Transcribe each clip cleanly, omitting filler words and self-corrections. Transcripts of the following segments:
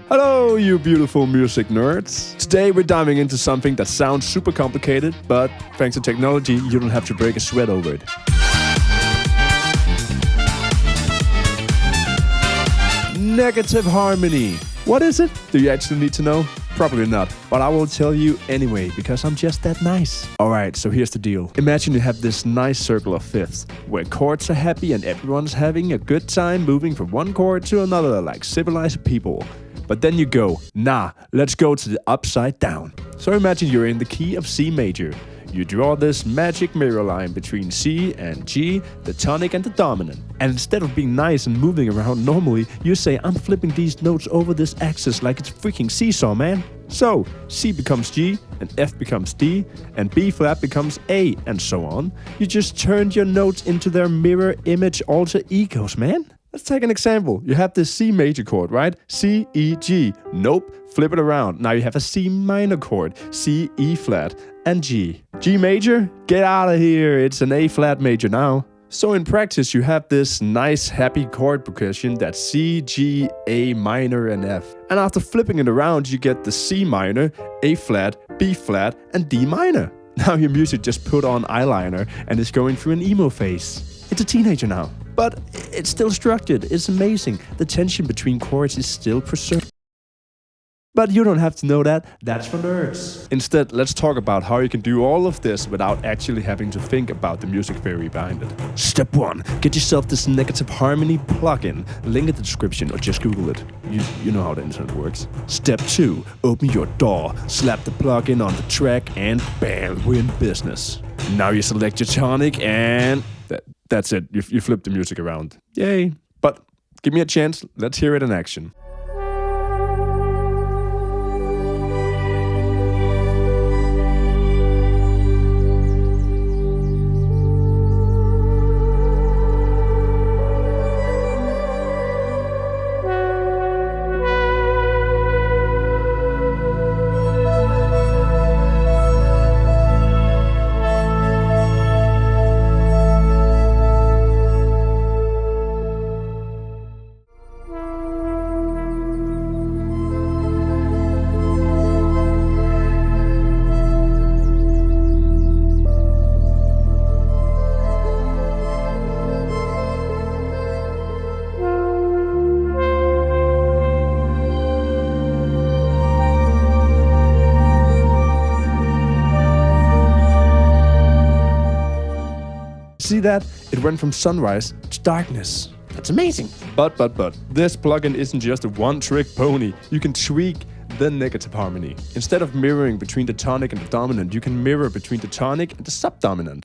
Hello, you beautiful music nerds. Today we're diving into something that sounds super complicated, but thanks to technology, you don't have to break a sweat over it. Negative harmony. What is it? Do you actually need to know? Probably not, but I will tell you anyway, because I'm just that nice. Alright, so here's the deal. Imagine you have this nice circle of fifths, where chords are happy and everyone's having a good time moving from one chord to another like civilized people. But then you go, nah, let's go to the upside down. So imagine you're in the key of C major. You draw this magic mirror line between C and G, the tonic and the dominant. And instead of being nice and moving around normally, you say, I'm flipping these notes over this axis like it's freaking seesaw, man. So, C becomes G, and F becomes D, and B flat becomes A, and so on. You just turned your notes into their mirror image alter egos, man. Let's take an example. You have this C major chord, right? C, E, G. Nope. Flip it around. Now you have a C minor chord. C, E flat, and G. G major? Get out of here. It's an A flat major now. So in practice, you have this nice happy chord progression that's C, G, A minor, and F. And after flipping it around, you get the C minor, A flat, B flat, and D minor. Now your music just put on eyeliner and is going through an emo phase. It's a teenager now. But it's still structured, it's amazing. The tension between chords is still preserved. But you don't have to know that, that's for nerds. Instead, let's talk about how you can do all of this without actually having to think about the music theory behind it. Step 1, get yourself this negative harmony plugin. Link in the description or just Google it. You know how the internet works. Step 2, open your DAW, slap the plugin on the track and bam, we're in business. Now you select your tonic and that's it, you flip the music around. Yay. But give me a chance, let's hear it in action. See that? It went from sunrise to darkness. That's amazing. But, this plugin isn't just a one-trick pony. You can tweak the negative harmony. Instead of mirroring between the tonic and the dominant, you can mirror between the tonic and the subdominant.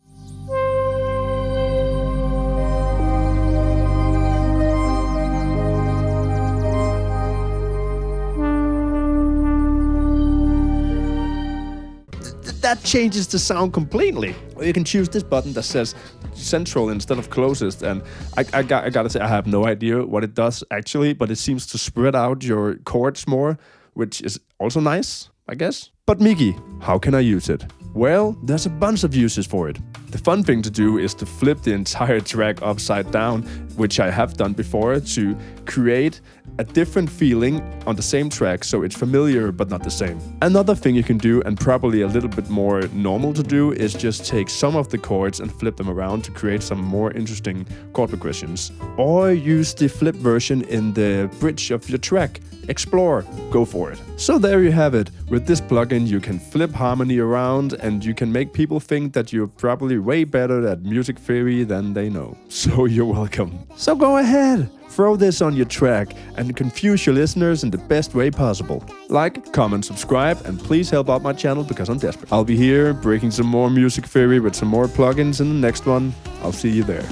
That changes the sound completely. Or you can choose this button that says central instead of closest, and I gotta say I have no idea what it does actually, but it seems to spread out your chords more, which is also nice, I guess. But Miki, how can I use it? Well, there's a bunch of uses for it. The fun thing to do is to flip the entire track upside down, which I have done before, to create a different feeling on the same track, so it's familiar but not the same. Another thing you can do, and probably a little bit more normal to do, is just take some of the chords and flip them around to create some more interesting chord progressions. Or use the flip version in the bridge of your track. Explore, go for it. So there you have it. With this plugin you can flip harmony around and you can make people think that you're probably way better at music theory than they know. So you're welcome. So go ahead, throw this on your track and confuse your listeners in the best way possible. Like, comment, subscribe, and please help out my channel because I'm desperate. I'll be here breaking some more music theory with some more plugins in the next one. I'll see you there.